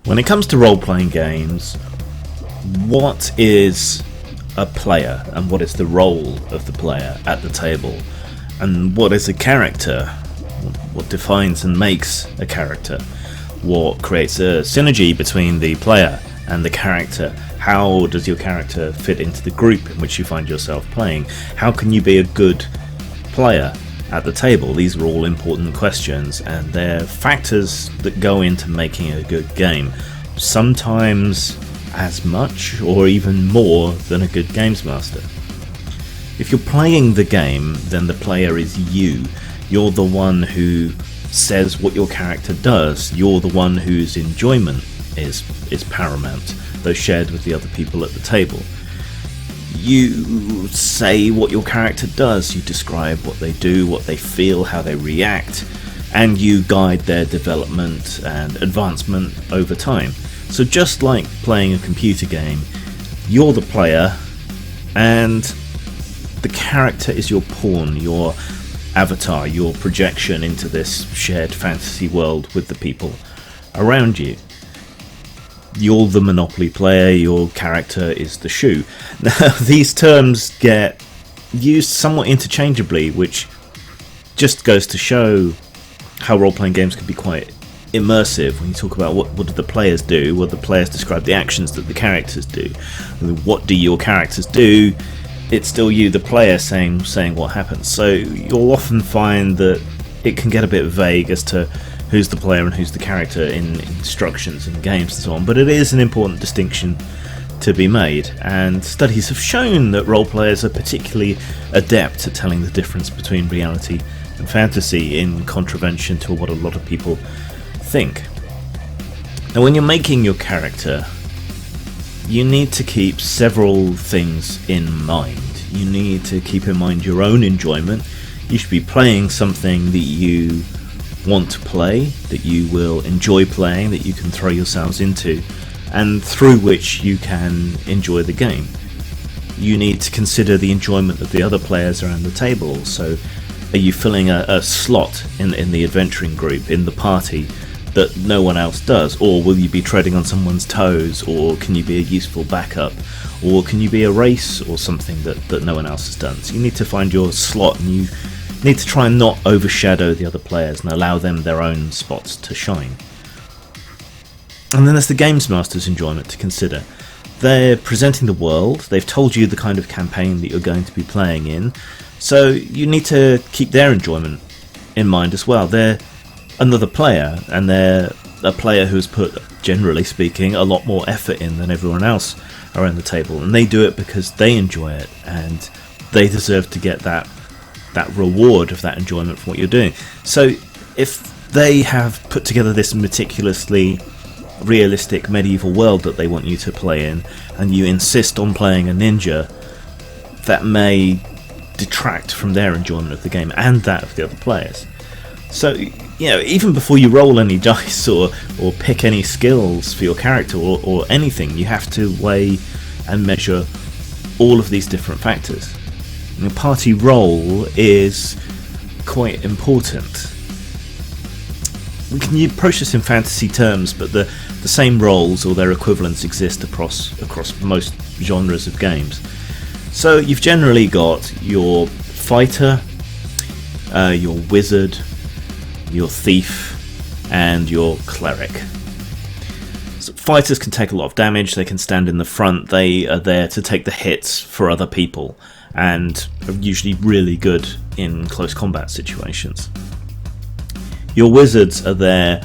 When it comes to role-playing games, what is a player and what is the role of the player at the table? And what is a character? What defines and makes a character? What creates a synergy between the player and the character? How does your character fit into the group in which you find yourself playing? How can you be a good player at the table? These are all important questions, and they're factors that go into making a good game. Sometimes as much or even more than a good games master. If you're playing the game, then the player is you. You're the one who says what your character does. You're the one whose enjoyment is paramount, though shared with the other people at the table. You say what your character does, you describe what they do, what they feel, how they react, and you guide their development and advancement over time. So just like playing a computer game, you're the player, and the character is your pawn, your avatar, your projection into this shared fantasy world with the people around you. You're the Monopoly player, your character is the shoe. Now, these terms get used somewhat interchangeably, which just goes to show how role-playing games can be quite immersive. When you talk about what do the players do, what the players describe the actions that the characters do. I mean, what do your characters do? It's still you, the player, saying what happens. So you'll often find that it can get a bit vague as to who's the player and who's the character in instructions and games and so on, but it is an important distinction to be made, and studies have shown that role players are particularly adept at telling the difference between reality and fantasy, in contravention to what a lot of people think. Now, when you're making your character, you need to keep several things in mind. You need to keep in mind your own enjoyment. You should be playing something that you want to play, that you will enjoy playing, that you can throw yourselves into, and through which you can enjoy the game. You need to consider the enjoyment of the other players around the table. So are you filling a slot in the adventuring group, in the party, that no one else does? Or will you be treading on someone's toes? Or can you be a useful backup? Or can you be a race or something that no one else has done? So you need to find your slot, and you need to try and not overshadow the other players and allow them their own spots to shine. And then there's the games master's enjoyment to consider. They're presenting the world, they've told you the kind of campaign that you're going to be playing in, so you need to keep their enjoyment in mind as well. They're another player, and they're a player who's put, generally speaking, a lot more effort in than everyone else around the table, and they do it because they enjoy it, and they deserve to get that reward of that enjoyment from what you're doing. So if they have put together this meticulously realistic medieval world that they want you to play in, and you insist on playing a ninja, that may detract from their enjoyment of the game and that of the other players. So, even before you roll any dice or pick any skills for your character or anything, you have to weigh and measure all of these different factors. The party role is quite important. We can approach this in fantasy terms, but the same roles or their equivalents exist across most genres of games. So you've generally got your fighter, your wizard, your thief, and your cleric. So fighters can take a lot of damage, they can stand in the front, they are there to take the hits for other people, and are usually really good in close combat situations. Your wizards are there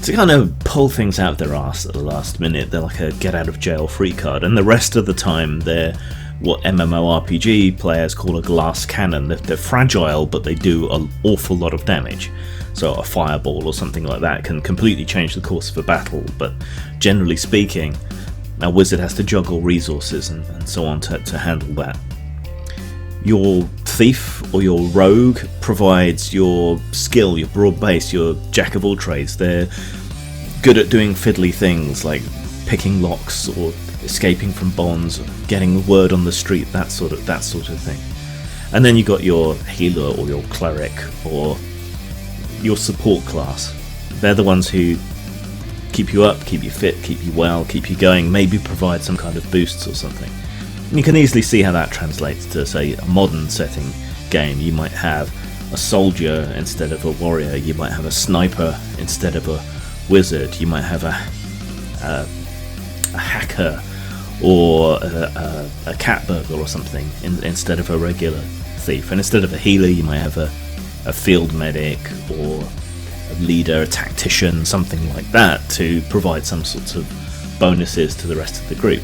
to kind of pull things out of their arse at the last minute. They're like a get out of jail free card, and the rest of the time they're what MMORPG players call a glass cannon. They're fragile, but they do an awful lot of damage. So a fireball or something like that can completely change the course of a battle, but generally speaking, a wizard has to juggle resources and so on to handle that. Your thief or your rogue provides your skill, your broad base, your jack of all trades. They're good at doing fiddly things like picking locks or escaping from bonds, or getting word on the street, that sort of thing. And then you got your healer or your cleric or your support class. They're the ones who keep you up, keep you fit, keep you well, keep you going, maybe provide some kind of boosts or something. And you can easily see how that translates to, say, a modern setting game. You might have a soldier instead of a warrior, you might have a sniper instead of a wizard, you might have a hacker or a cat burglar or something instead of a regular thief. And instead of a healer, you might have a field medic or a leader, a tactician, something like that, to provide some sorts of bonuses to the rest of the group.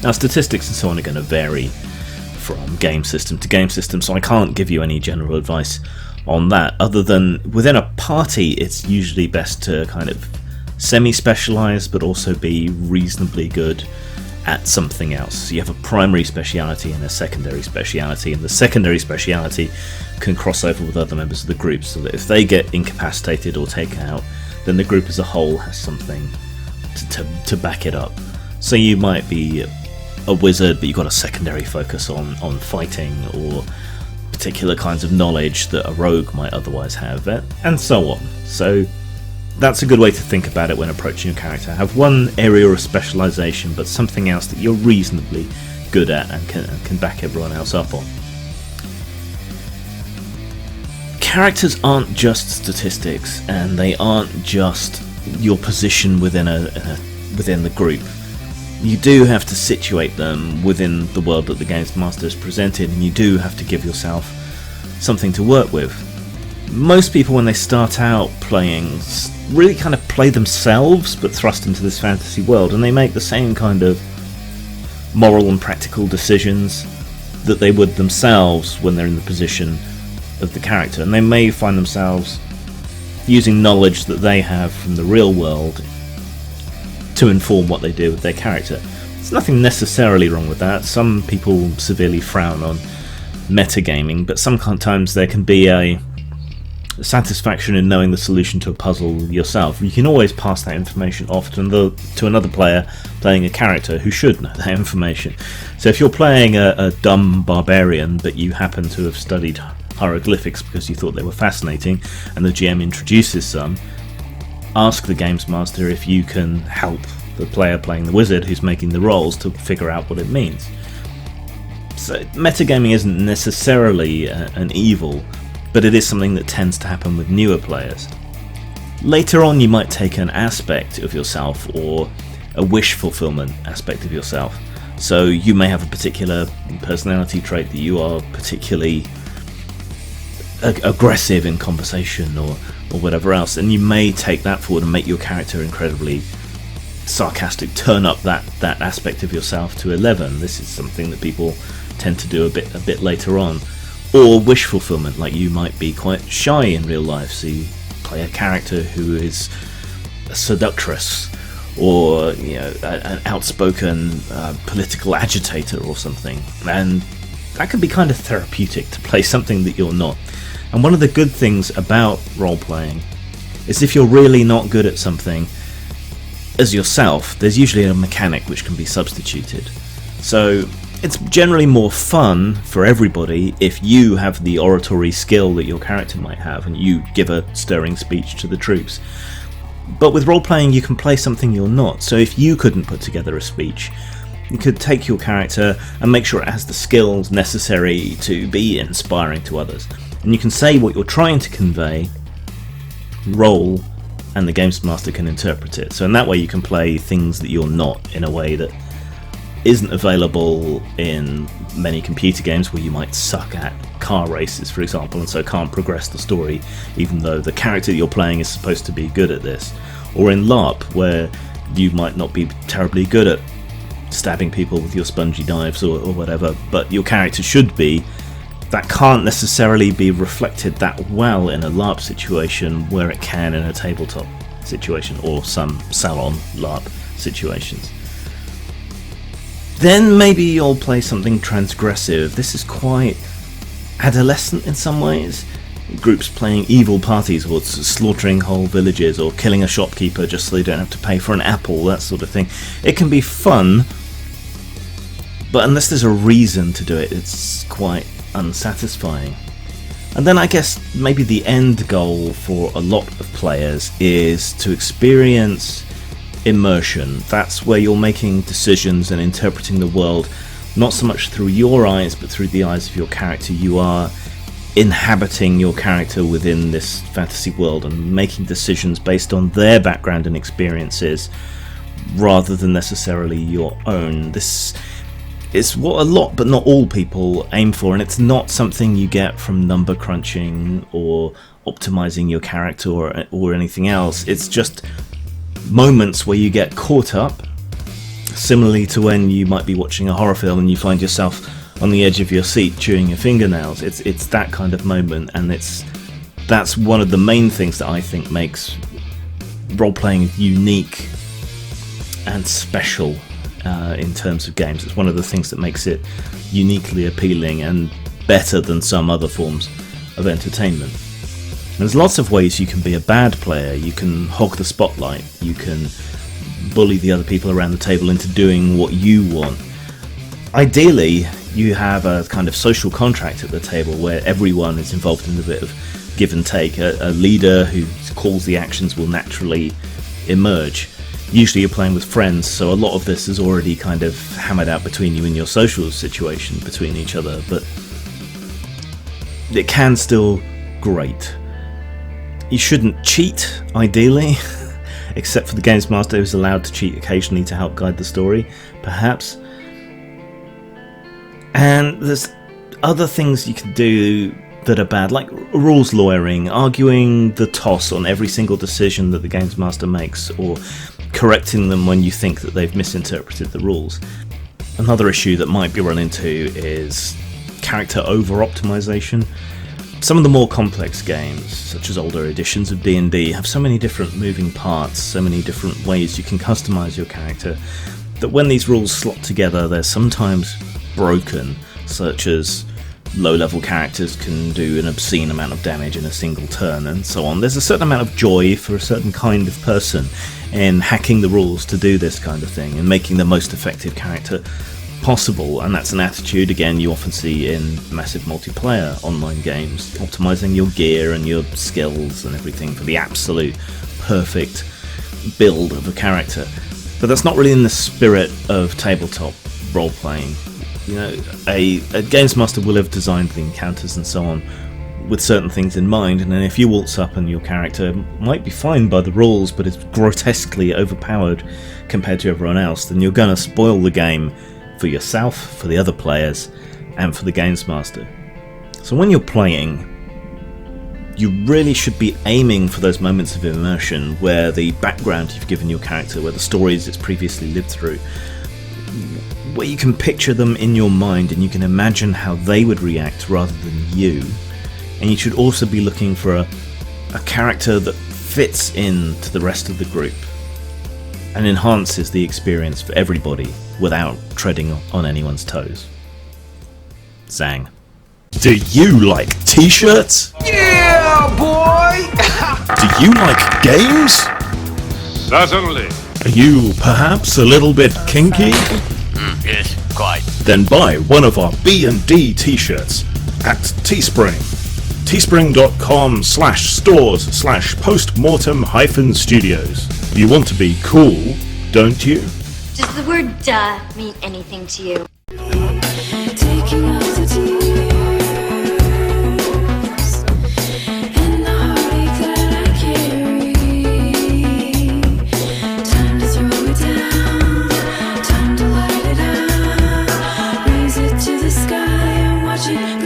Now, statistics and so on are going to vary from game system to game system, so I can't give you any general advice on that, other than within a party it's usually best to kind of semi-specialise but also be reasonably good at something else. So you have a primary speciality and a secondary speciality, and the secondary speciality can cross over with other members of the group, so that if they get incapacitated or taken out, then the group as a whole has something to back it up. So you might be a wizard, but you've got a secondary focus on fighting or particular kinds of knowledge that a rogue might otherwise have, and so on. So that's a good way to think about it when approaching your character. Have one area of specialisation, but something else that you're reasonably good at and can back everyone else up on. Characters aren't just statistics, and they aren't just your position within the group. You do have to situate them within the world that the Games Master has presented, and you do have to give yourself something to work with. Most people, when they start out playing, really kind of play themselves, but thrust into this fantasy world, and they make the same kind of moral and practical decisions that they would themselves when they're in the position of the character, and they may find themselves using knowledge that they have from the real world to inform what they do with their character. There's nothing necessarily wrong with that. Some people severely frown on metagaming, but sometimes there can be a satisfaction in knowing the solution to a puzzle yourself. You can always pass that information off to another player playing a character who should know that information. So if you're playing a dumb barbarian, but you happen to have studied hieroglyphics because you thought they were fascinating, and the GM introduces some, ask the Games Master if you can help the player playing the wizard who's making the rolls to figure out what it means. So metagaming isn't necessarily an evil, but it is something that tends to happen with newer players. Later on you might take an aspect of yourself, or a wish fulfillment aspect of yourself. So you may have a particular personality trait that you are particularly aggressive in conversation or whatever else, and you may take that forward and make your character incredibly sarcastic, turn up that aspect of yourself to 11. This is something that people tend to do a bit later on. Or wish fulfillment, like you might be quite shy in real life, so you play a character who is a seductress, or an outspoken political agitator or something, and that can be kind of therapeutic to play something that you're not. And one of the good things about role-playing is if you're really not good at something as yourself, there's usually a mechanic which can be substituted. So it's generally more fun for everybody if you have the oratory skill that your character might have and you give a stirring speech to the troops. But with role-playing you can play something you're not, so if you couldn't put together a speech, you could take your character and make sure it has the skills necessary to be inspiring to others. And you can say what you're trying to convey, roll, and the Games Master can interpret it. So in that way you can play things that you're not in a way that isn't available in many computer games, where you might suck at car races, for example, and so can't progress the story even though the character that you're playing is supposed to be good at this. Or in LARP, where you might not be terribly good at stabbing people with your spongy knives or whatever, but your character should be. That can't necessarily be reflected that well in a LARP situation where it can in a tabletop situation or some salon LARP situations. Then maybe you'll play something transgressive. This is quite adolescent in some ways. Groups playing evil parties, or slaughtering whole villages, or killing a shopkeeper just so they don't have to pay for an apple, that sort of thing. It can be fun, but unless there's a reason to do it, it's quite unsatisfying. And then I guess maybe the end goal for a lot of players is to experience immersion. That's where you're making decisions and interpreting the world, not so much through your eyes, but through the eyes of your character. You are inhabiting your character within this fantasy world and making decisions based on their background and experiences rather than necessarily your own. This is what a lot, but not all people aim for, and it's not something you get from number crunching or optimizing your character or anything else. It's just moments where you get caught up, similarly to when you might be watching a horror film and you find yourself on the edge of your seat chewing your fingernails. It's that kind of moment, and that's one of the main things that I think makes role-playing unique and special in terms of games. It's one of the things that makes it uniquely appealing and better than some other forms of entertainment. There's lots of ways you can be a bad player. You can hog the spotlight. You can bully the other people around the table into doing what you want. Ideally, you have a kind of social contract at the table where everyone is involved in a bit of give and take. A leader who calls the actions will naturally emerge. Usually you're playing with friends, so a lot of this is already kind of hammered out between you and your social situation between each other, but it can still grate. You shouldn't cheat, ideally, except for the Games Master, who's allowed to cheat occasionally to help guide the story, perhaps. And there's other things you can do that are bad, like rules lawyering, arguing the toss on every single decision that the Games Master makes, or correcting them when you think that they've misinterpreted the rules. Another issue that might be run into is character over-optimization. Some of the more complex games, such as older editions of D&D, have so many different moving parts, so many different ways you can customize your character, that when these rules slot together, they're sometimes broken, such as low-level characters can do an obscene amount of damage in a single turn, and so on. There's a certain amount of joy for a certain kind of person in hacking the rules to do this kind of thing and making the most effective character possible, and that's an attitude, again, you often see in massive multiplayer online games, optimizing your gear and your skills and everything for the absolute perfect build of a character. But that's not really in the spirit of tabletop role-playing. You know, a Games Master will have designed the encounters and so on with certain things in mind, and then if you waltz up and your character might be fine by the rules but is grotesquely overpowered compared to everyone else, then you're going to spoil the game for yourself, for the other players, and for the Games Master. So when you're playing, you really should be aiming for those moments of immersion where the background you've given your character, where the stories it's previously lived through, where you can picture them in your mind and you can imagine how they would react rather than you. And you should also be looking for a character that fits into the rest of the group and enhances the experience for everybody without treading on anyone's toes. Zang. Do you like t-shirts? Yeah, boy! Do you like games? Certainly. Are you perhaps a little bit kinky? Yes, quite. Then buy one of our B&D t-shirts at Teespring. Teespring.com/stores/postmortem-studios. You want to be cool, don't you? Does the word duh mean anything to you? Taking out the tears and the heartache that I carry. Time to throw it down, time to light it up. Raise it to the sky and watch it